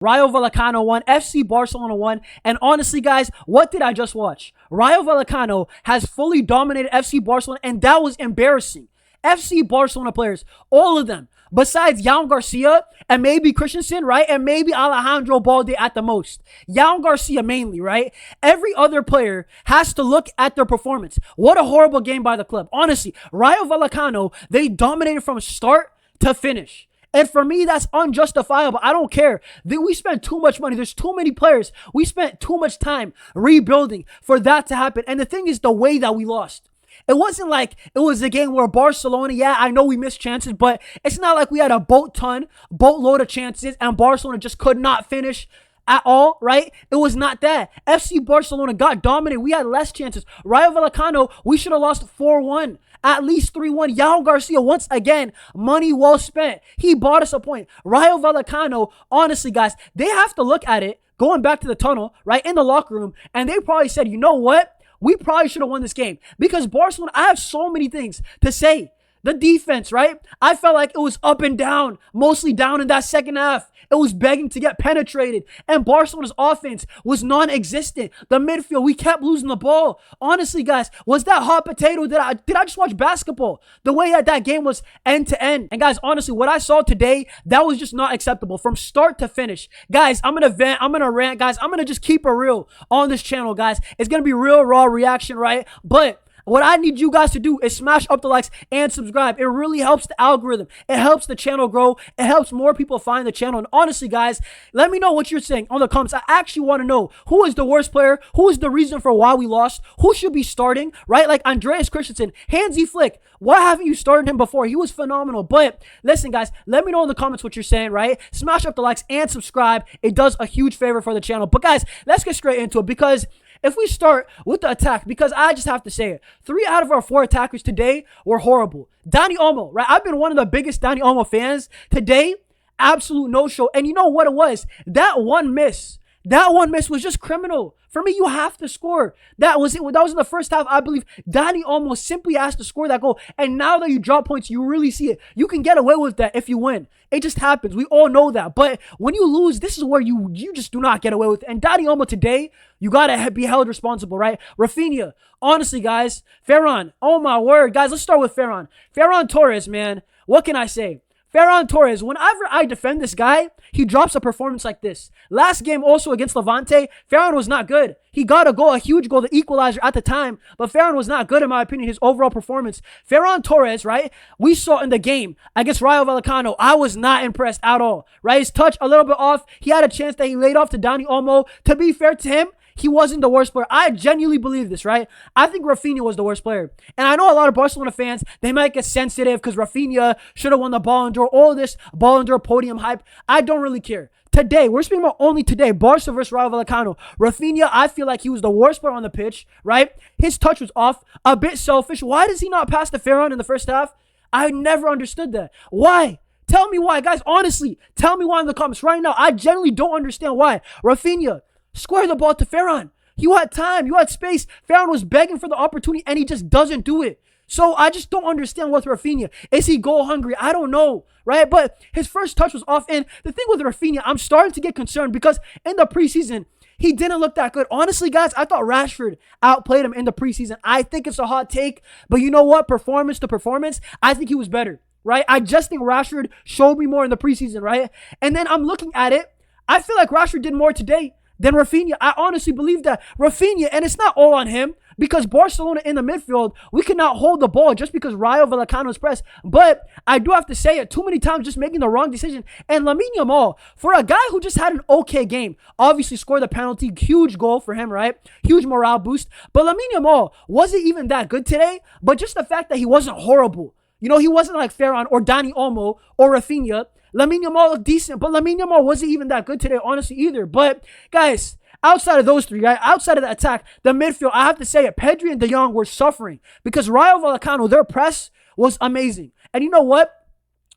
Rayo Vallecano won, FC Barcelona won, and honestly, guys, what did I just watch? Rayo Vallecano has fully dominated FC Barcelona, and that was embarrassing. FC Barcelona players, all of them, besides Joan García and maybe Christensen, right? And maybe Alejandro Balde at the most. Joan García mainly, right? Every other player has to look at their performance. What a horrible game by the club. Honestly, Rayo Vallecano, they dominated from start to finish. And for me, that's unjustifiable. I don't care. We spent too much money. There's too many players. We spent too much time rebuilding for that to happen. And the thing is the way that we lost. It wasn't like it was a game where Barcelona, yeah, I know we missed chances, but it's not like we had a boatload of chances and Barcelona just could not finish at all, right? It was not that. FC Barcelona got dominated. We had less chances. Rayo Vallecano, we should have lost 4-1. At least 3-1. Joan García, once again, money well spent. He bought us a point. Rayo Vallecano, honestly, guys, they have to look at it, going back to the tunnel, right, in the locker room, and they probably said, you know what? We probably should have won this game. Because Barcelona, I have so many things to say. The defense, right? I felt like it was up and down, mostly down in that second half. It was begging to get penetrated. And Barcelona's offense was non-existent. The midfield, we kept losing the ball. Honestly, guys, was that hot potato? Did I just watch basketball? The way that game was end to end. And guys, honestly, what I saw today, that was just not acceptable from start to finish. Guys, I'm going to vent. I'm going to rant. Guys, I'm going to just keep it real on this channel, guys. It's going to be real raw reaction, right? But what I need you guys to do is smash up the likes and subscribe. It really helps the algorithm. It helps the channel grow. It helps more people find the channel. And honestly, guys, let me know what you're saying on the comments. I actually want to know who is the worst player, who is the reason for why we lost, who should be starting, right? Like Andreas Christensen, Hansi Flick. Why haven't you started him before? He was phenomenal. But listen, guys, let me know in the comments what you're saying, right? Smash up the likes and subscribe. It does a huge favor for the channel. But guys, let's get straight into it, because if we start with the attack, because I just have to say it, 3 out of our 4 attackers today were horrible. Dani Olmo, right? I've been one of the biggest Dani Olmo fans. Today, absolute no-show. And you know what it was? That one miss was just criminal. For me, you have to score. That was it. That was in the first half, I believe. Dani Olmo simply has to score that goal. And now that you drop points, you really see it. You can get away with that if you win. It just happens. We all know that. But when you lose, this is where you just do not get away with it. And Dani Olmo today, you got to be held responsible, right? Raphinha, honestly, guys. Ferran, oh my word. Guys, let's start with Ferran. Ferran Torres, man. What can I say? Ferran Torres, whenever I defend this guy, he drops a performance like this. Last game also against Levante, Ferran was not good. He got a goal, a huge goal, the equalizer at the time, but Ferran was not good in my opinion, his overall performance. Ferran Torres, right, we saw in the game against Rayo Vallecano, I was not impressed at all, right? His touch a little bit off. He had a chance that he laid off to Dani Olmo. To be fair to him, he wasn't the worst player. I genuinely believe this, right? I think Raphinha was the worst player. And I know a lot of Barcelona fans, they might get sensitive because Raphinha should have won the Ballon d'Or, all this Ballon d'Or podium hype. I don't really care. Today, we're speaking about only today, Barca versus Rayo Vallecano. Raphinha, I feel like he was the worst player on the pitch, right? His touch was off, a bit selfish. Why does he not pass to Ferran in the first half? I never understood that. Why? Tell me why, guys. Honestly, tell me why in the comments right now. I genuinely don't understand why. Raphinha, square the ball to Ferran. You had time. You had space. Ferran was begging for the opportunity, and he just doesn't do it. So I just don't understand with Raphinha. Is he goal hungry? I don't know, right? But his first touch was off. And the thing with Raphinha, I'm starting to get concerned because in the preseason, he didn't look that good. Honestly, guys, I thought Rashford outplayed him in the preseason. I think it's a hot take. But you know what? Performance to performance, I think he was better, right? I just think Rashford showed me more in the preseason, right? And then I'm looking at it. I feel like Rashford did more today than Raphinha. I honestly believe that. Raphinha, and it's not all on him, because Barcelona in the midfield, we cannot hold the ball just because Rayo Vallecano's press. But I do have to say it, too many times just making the wrong decision. And Lamine Yamal, for a guy who just had an okay game, obviously scored the penalty, huge goal for him, right? Huge morale boost. But Lamine Yamal wasn't even that good today, but just the fact that he wasn't horrible. You know, he wasn't like Ferran or Dani Olmo or Raphinha. Lamine Yamal looked decent, but Lamine Yamal wasn't even that good today, honestly, either. But, guys, outside of those three, right, outside of the attack, the midfield, I have to say it, Pedri and De Jong were suffering because Rayo Vallecano, their press was amazing. And you know what?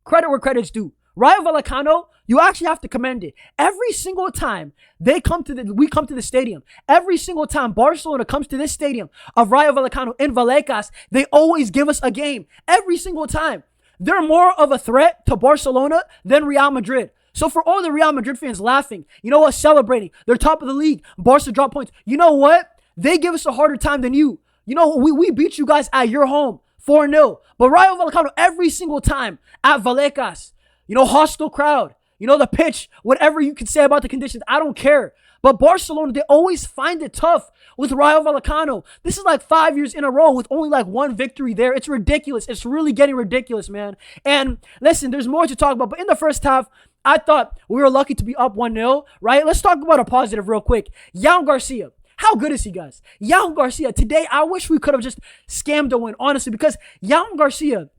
Credit where credit's due. Rayo Vallecano, you actually have to commend it. Every single time we come to the stadium, every single time Barcelona comes to this stadium of Rayo Vallecano in Vallecas, they always give us a game. Every single time. They're more of a threat to Barcelona than Real Madrid. So for all the Real Madrid fans laughing, you know what, celebrating, they're top of the league, Barca drop points. You know what? They give us a harder time than you. You know, we beat you guys at your home, 4-0. But Rayo Vallecano, every single time at Vallecas, you know, hostile crowd, you know, the pitch, whatever you can say about the conditions, I don't care. But Barcelona, they always find it tough with Rayo Vallecano. This is like 5 years in a row with only like one victory there. It's ridiculous. It's really getting ridiculous, man. And listen, there's more to talk about. But in the first half, I thought we were lucky to be up 1-0, right? Let's talk about a positive real quick. Joan García. How good is he, guys? Joan García. Today, I wish we could have just scammed a win, honestly, because Joan García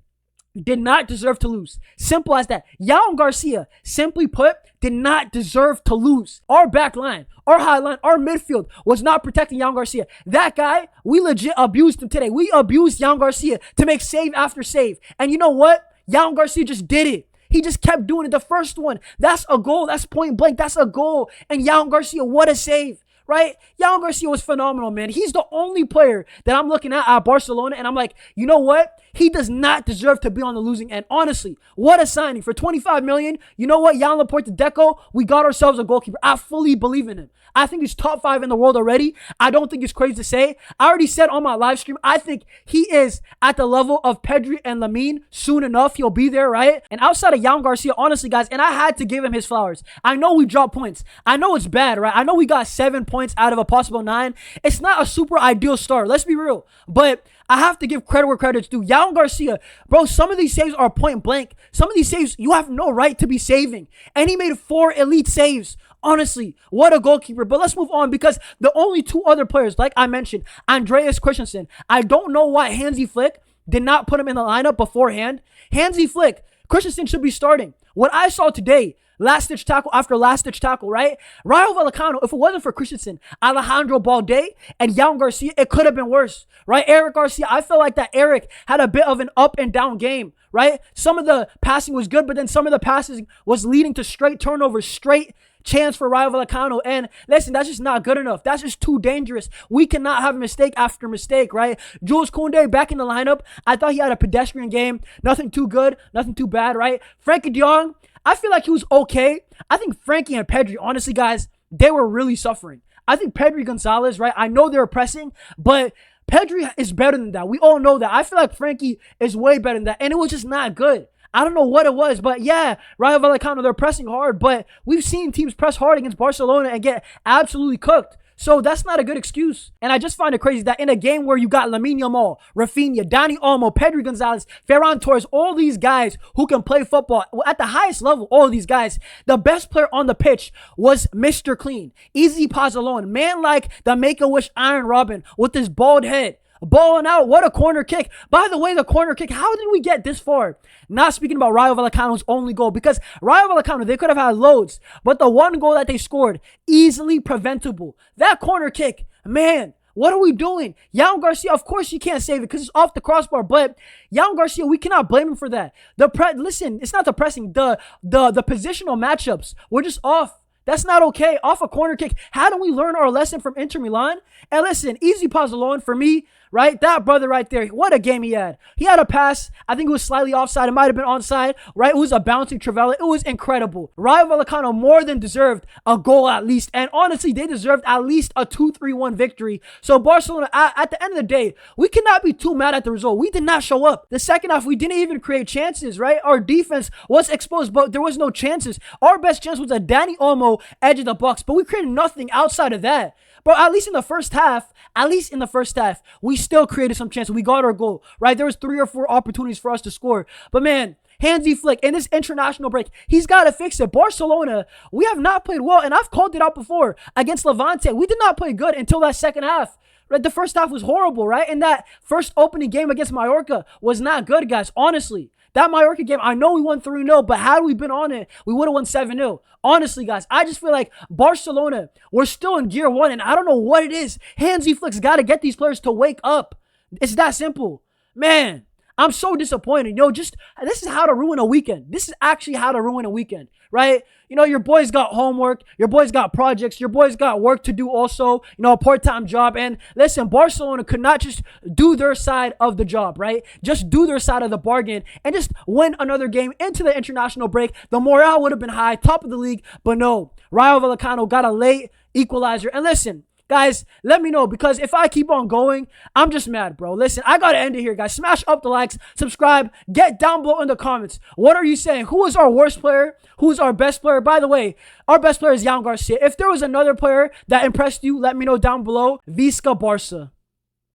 did not deserve to lose. Simple as that. Joan García, simply put, did not deserve to lose. Our back line, our high line, our midfield was not protecting Joan García. That guy, we legit abused him today. We abused Joan García to make save after save. And you know what? Joan García just did it. He just kept doing it. The first one, that's a goal. That's point blank. That's a goal. And Joan García, what a save. Right? Joan García was phenomenal, man. He's the only player that I'm looking at Barcelona, and I'm like, you know what? He does not deserve to be on the losing end. Honestly, what a signing. For 25 million, you know what? Jan Laporte Deco, we got ourselves a goalkeeper. I fully believe in him. I think he's top 5 in the world already. I don't think it's crazy to say. I already said on my live stream, I think he is at the level of Pedri and Lamine. Soon enough, he'll be there, right? And outside of Joan García, honestly, guys, and I had to give him his flowers. I know we dropped points. I know it's bad, right? I know we got 7 points out of a possible 9. It's not a super ideal start. Let's be real. But I have to give credit where credit's due. Joan García, bro, some of these saves are point blank. Some of these saves, you have no right to be saving. And he made 4 elite saves. Honestly, what a goalkeeper. But let's move on because the only 2 other players, like I mentioned, Andreas Christensen, I don't know why Hansi Flick did not put him in the lineup beforehand. Hansi Flick, Christensen should be starting. What I saw today, last-ditch tackle after last-ditch tackle, right? Rayo Vallecano, if it wasn't for Christensen, Alejandro Balde, and Joan García, it could have been worse, right? Eric Garcia, I feel like that Eric had a bit of an up-and-down game, right? Some of the passing was good, but then some of the passing was leading to straight turnovers, straight chance for Rayo Vallecano. And listen, that's just not good enough. That's just too dangerous. We cannot have mistake after mistake, right? Jules Koundé back in the lineup. I thought he had a pedestrian game. Nothing too good, nothing too bad, right? Frankie de Jong, I feel like he was okay. I think Frankie and Pedri, honestly, guys, they were really suffering. I think Pedri Gonzalez, right? I know they were pressing, but Pedri is better than that. We all know that. I feel like Frankie is way better than that, and it was just not good. I don't know what it was, but yeah, Rayo Vallecano, they're pressing hard, but we've seen teams press hard against Barcelona and get absolutely cooked. So that's not a good excuse. And I just find it crazy that in a game where you got Lamine Yamal, Raphinha, Dani Olmo, Pedri Gonzalez, Ferran Torres, all these guys who can play football at the highest level, all of these guys, the best player on the pitch was Mr. Clean. Easy Pazzolone, man like the Make-A-Wish Iron Robin with his bald head. Balling out. What a corner kick. By the way, the corner kick, how did we get this far? Not speaking about Rayo Vallecano's only goal, because Rayo Vallecano, they could have had loads, but the one goal that they scored, easily preventable. That corner kick, man, what are we doing? Joan García, of course you can't save it because it's off the crossbar, but Joan García, we cannot blame him for that. Listen, it's not the pressing, the positional matchups were just off. That's not okay. Off a corner kick. How do we learn our lesson from Inter Milan? And listen, easy Pazzolone for me, right? That brother right there, what a game he had. He had a pass. I think it was slightly offside. It might have been onside, right? It was a bouncing Trivela. It was incredible. Rayo Vallecano more than deserved a goal at least. And honestly, they deserved at least a 2-3-1 victory. So Barcelona, at the end of the day, we cannot be too mad at the result. We did not show up. The second half, we didn't even create chances, right? Our defense was exposed, but there was no chances. Our best chance was a Dani Olmo edge of the box, but we created nothing outside of that. But at least in the first half, we still created some chances. We got our goal, right? There was 3 or 4 opportunities for us to score. But man, Hansi Flick, in this international break, he's got to fix it. Barcelona, we have not played well, and I've called it out before. Against Levante, we did not play good until that second half. Right? The first half was horrible, right? And that first opening game against Mallorca was not good, guys, honestly. That Mallorca game, I know we won 3-0, but had we been on it, we would have won 7-0. Honestly, guys, I just feel like Barcelona, we're still in gear 1, and I don't know what it is. Hansi Flick's got to get these players to wake up. It's that simple. Man, I'm so disappointed. Just this is how to ruin a weekend. This is actually how to ruin a weekend, right? Your boys got homework, your boys got projects, your boys got work to do also, a part-time job. And listen, Barcelona could not just do their side of the job, right? Just do their side of the bargain and just win another game into the international break. The morale would have been high, top of the league, but no. Rayo Vallecano got a late equalizer. And listen, guys, let me know, because if I keep on going, I'm just mad, bro. Listen, I got to end it here, guys. Smash up the likes, subscribe, get down below in the comments. What are you saying? Who is our worst player? Who is our best player? By the way, our best player is Joan García. If there was another player that impressed you, let me know down below. Visca Barça.